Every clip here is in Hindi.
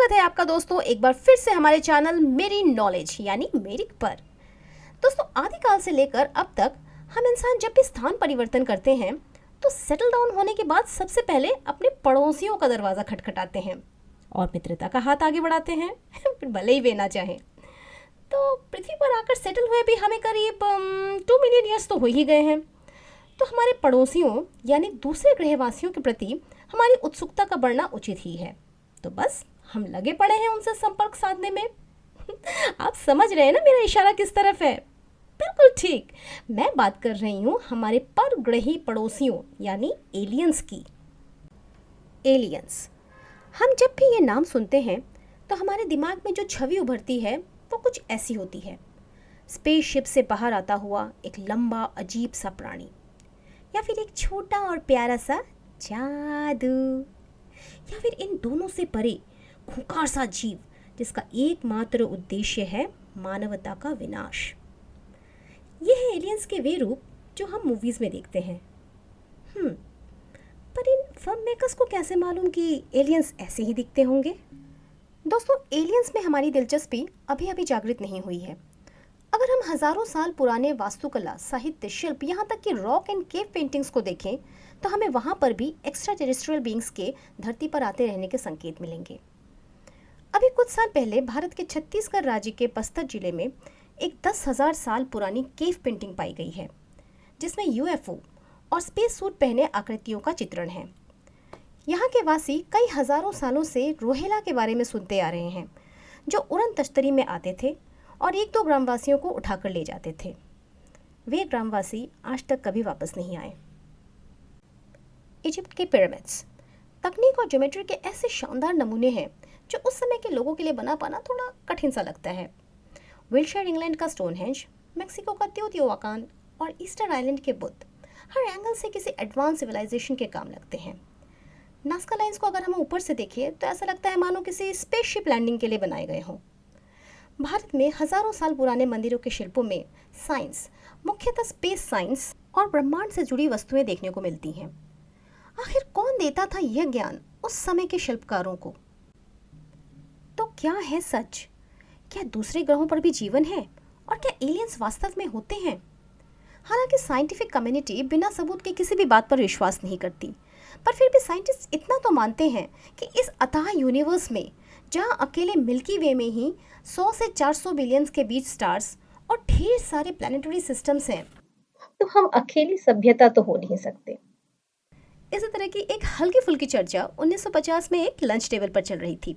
स्वागत है आपका दोस्तों एक बार फिर से हमारे चैनल मेरी नॉलेज यानी मेरिक पर। दोस्तों आदिकाल से लेकर अब तक हम इंसान जब भी स्थान परिवर्तन करते हैं तो सेटल डाउन होने के बाद सबसे पहले अपने पड़ोसियों का दरवाज़ा खटखटाते हैं और मित्रता का हाथ आगे बढ़ाते हैं फिर भले ही वे ना चाहें। तो पृथ्वी पर आकर सेटल हुए भी हमें करीब 2 मिलियन ईयर्स तो हो ही गए हैं। तो हमारे पड़ोसियों यानी दूसरे ग्रहवासियों के प्रति हमारी उत्सुकता का बढ़ना उचित ही है। तो बस हम लगे पड़े हैं उनसे संपर्क साधने में। आप समझ रहे हैं ना मेरा इशारा किस तरफ है? बिल्कुल ठीक, मैं बात कर रही हूँ हमारे परग्रही पड़ोसियों यानी एलियंस की। एलियंस, हम जब भी ये नाम सुनते हैं तो हमारे दिमाग में जो छवि उभरती है वो कुछ ऐसी होती है। स्पेसशिप से बाहर आता हुआ एक लंबा अजीब सा प्राणी, या फिर एक छोटा और प्यारा सा जादू, या फिर इन दोनों से परे खूंखार सा जीव जिसका एकमात्र उद्देश्य है मानवता का विनाश। ये है एलियंस के वे रूप जो हम मूवीज में देखते हैं। पर इन फिल्म मेकर्स को कैसे मालूम कि एलियंस ऐसे ही दिखते होंगे? दोस्तों, एलियंस में हमारी दिलचस्पी अभी अभी जागृत नहीं हुई है। अगर हम हजारों साल पुराने वास्तुकला, साहित्य, शिल्प, यहाँ तक कि रॉक एंड केव पेंटिंग्स को देखें तो हमें वहाँ पर भी एक्स्ट्रा टेरेस्ट्रियल बींग्स के धरती पर आते रहने के संकेत मिलेंगे। अभी कुछ साल पहले भारत के छत्तीसगढ़ राज्य के बस्तर जिले में एक 10,000 साल पुरानी केव पेंटिंग पाई गई है जिसमें यूएफओ और स्पेस सूट पहने आकृतियों का चित्रण है। यहाँ के वासी कई हजारों सालों से रोहेला के बारे में सुनते आ रहे हैं जो उड़न तश्तरी में आते थे और एक दो ग्रामवासियों को उठाकर ले जाते थे। वे ग्रामवासी आज तक कभी वापस नहीं आए। इजिप्ट के पिरामिड्स तकनीक और ज्योमेट्री के ऐसे शानदार नमूने हैं जो उस समय के लोगों के लिए बना पाना थोड़ा कठिन सा लगता है। विल्शर इंग्लैंड का स्टोनहेंज, मेक्सिको का तेओतिहुआकान और ईस्टर आइलैंड के बुद्ध हर एंगल से किसी एडवांस सिविलाइजेशन के काम लगते हैं। नास्का लाइन्स को अगर हम ऊपर से देखें तो ऐसा लगता है मानो किसी स्पेसशिप लैंडिंग के लिए बनाए गए हों। भारत में हजारों साल पुराने मंदिरों के शिल्पों में साइंस, मुख्यतः स्पेस साइंस और ब्रह्मांड से जुड़ी वस्तुएं देखने को मिलती हैं। आखिर कौन देता था यह ज्ञान उस समय के शिल्पकारों को? तो क्या है सच? क्या दूसरे ग्रहों पर भी जीवन है और क्या एलियंस वास्तव में होते हैं? हालांकि साइंटिफिक कम्युनिटी बिना सबूत के किसी भी बात पर विश्वास नहीं करती, पर फिर भी साइंटिस्ट इतना तो मानते हैं कि इस अथाह यूनिवर्स में जहां अकेले मिल्की वे में ही 100 से 400 बिलियंस के बीच स्टार्स और ढेर सारे प्लैनेटरी सिस्टम्स हैं, तो हम अकेली सभ्यता तो हो नहीं सकते। इसी तरह की एक हल्की फुल्की चर्चा 1950 में एक लंच टेबल पर चल रही थी।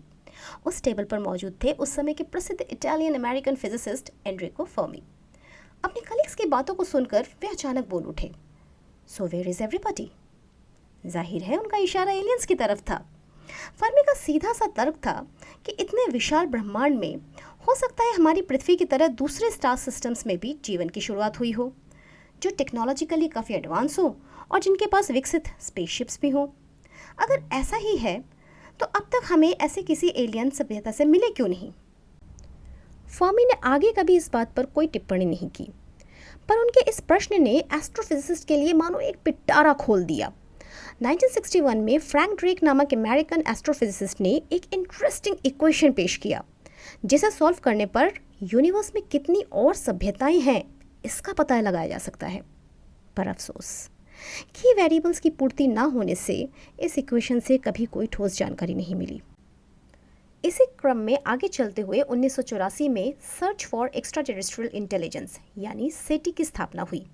उस टेबल पर मौजूद थे उस समय के प्रसिद्ध Italian American physicist Enrico Fermi. अपने कलीग्स की बातों को सुनकर वे अचानक बोल उठे, सो वेयर इज एवरीबॉडी? जाहिर है उनका इशारा एलियंस की तरफ था। फर्मी का सीधा सा तर्क था कि इतने विशाल ब्रह्मांड में हो सकता है हमारी पृथ्वी की तरह दूसरे स्टार सिस्टम्स में भी जीवन की शुरुआत हुई हो, जो टेक्नोलॉजिकली काफ़ी एडवांस हो और जिनके पास विकसित स्पेसशिप्स भी हो। अगर ऐसा ही है तो अब तक हमें ऐसे किसी एलियन सभ्यता से मिले क्यों नहीं? फर्मी ने आगे कभी इस बात पर कोई टिप्पणी नहीं की, पर उनके इस प्रश्न ने एस्ट्रोफिजिसिस्ट के लिए मानो एक पिटारा खोल दिया। 1961 में फ्रैंक ड्रेक नामक अमेरिकन एस्ट्रोफिजिसिस्ट ने एक इंटरेस्टिंग इक्वेशन पेश किया जिसे सॉल्व करने पर यूनिवर्स में कितनी और सभ्यताएं हैं इसका पता लगाया जा सकता है। पर अफसोस की वेरिएबल्स की पूर्ति ना होने से इस इक्वेशन से कभी कोई ठोस जानकारी नहीं मिली। इसी क्रम में आगे चलते हुए 1984 में search for extra terrestrial intelligence यानी सेटी की स्थापना हुई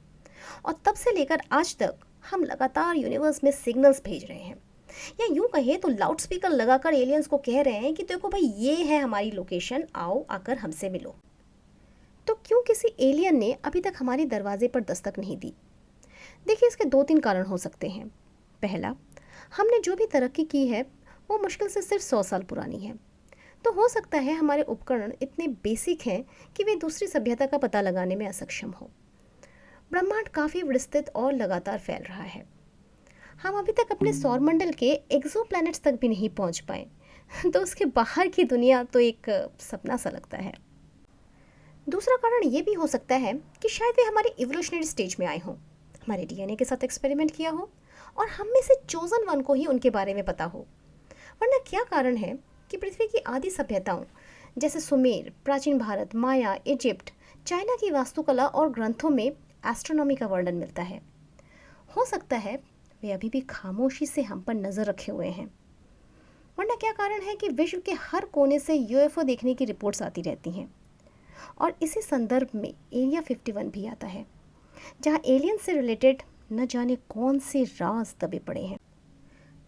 और तब से लेकर आज तक हम लगातार यूनिवर्स में सिग्नल्स भेज रहे हैं, या यूं कहें तो लाउड स्पीकर लगाकर एलियंस को कह रहे हैं कि देखो भाई ये है हमारी लोकेशन, आओ आकर हमसे मिलो। तो क्यों किसी एलियन ने अभी तक हमारे दरवाजे पर दस्तक नहीं दी? देखिए, इसके 2-3 कारण हो सकते हैं। पहला, हमने जो भी तरक्की की है वो मुश्किल से सिर्फ 100 साल पुरानी है, तो हो सकता है हमारे उपकरण इतने बेसिक हैं कि वे दूसरी सभ्यता का पता लगाने में असक्षम हो। ब्रह्मांड काफ़ी विस्तृत और लगातार फैल रहा है। हम अभी तक अपने सौरमंडल के एक्सोप्लैनेट्स तक भी नहीं पहुंच पाए, तो उसके बाहर की दुनिया तो एक सपना सा लगता है। दूसरा कारण ये भी हो सकता है कि शायद वे हमारे इवोल्यूशनरी स्टेज में आए हों, हमारे डीएनए के साथ एक्सपेरिमेंट किया हो और हम में से चोजन वन को ही उनके बारे में पता हो। वरना क्या कारण है कि पृथ्वी की आदि सभ्यताओं जैसे सुमेर, प्राचीन भारत, माया, इजिप्ट, चाइना की वास्तुकला और ग्रंथों में एस्ट्रोनॉमी का वर्णन मिलता है। हो सकता है वे अभी भी खामोशी से हम पर नज़र रखे हुए हैं, वरना क्या कारण है कि विश्व के हर कोने से यूएफओ देखने की रिपोर्ट्स आती रहती हैं। और इसी संदर्भ में एरिया 51 भी आता है, जहां एलियन से रिलेटेड न जाने कौन से राज दबे पड़े हैं।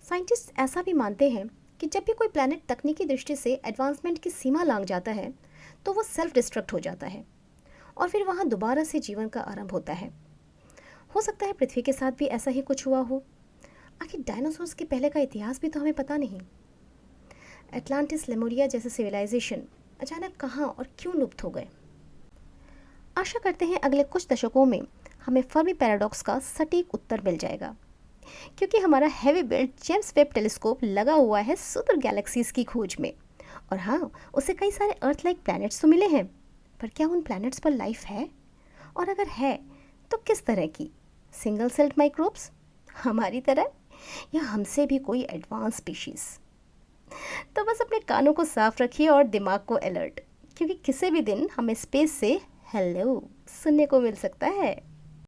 साइंटिस्ट ऐसा भी मानते हैं कि जब भी कोई प्लैनेट तकनीकी दृष्टि से एडवांसमेंट की सीमा लांघ जाता है तो वो सेल्फ डिस्ट्रक्ट हो जाता है और फिर वहाँ दोबारा से जीवन का आरंभ होता है। हो सकता है पृथ्वी के साथ भी ऐसा ही कुछ हुआ हो। आखिर डायनासोर्स के पहले का इतिहास भी तो हमें पता नहीं। एटलांटिस, लेमुरिया जैसे सिविलाइजेशन अचानक कहाँ और क्यों लुप्त हो गए। आशा करते हैं अगले कुछ दशकों में हमें फर्मी पैराडॉक्स का सटीक उत्तर मिल जाएगा, क्योंकि हमारा heavy built James Webb telescope लगा हुआ है सुदूर गैलेक्सीज की खोज में। और हाँ, उसे कई सारे अर्थ लाइक प्लैनेट्स तो मिले हैं, पर क्या उन प्लैनेट्स पर लाइफ है? और अगर है तो किस तरह की? सिंगल सेल्ड माइक्रोब्स, हमारी तरह, या हमसे भी कोई एडवांस स्पीशीज? तो बस अपने कानों को साफ रखिए और दिमाग को अलर्ट, क्योंकि किसी भी दिन हमें स्पेस से हेलो सुनने को मिल सकता है।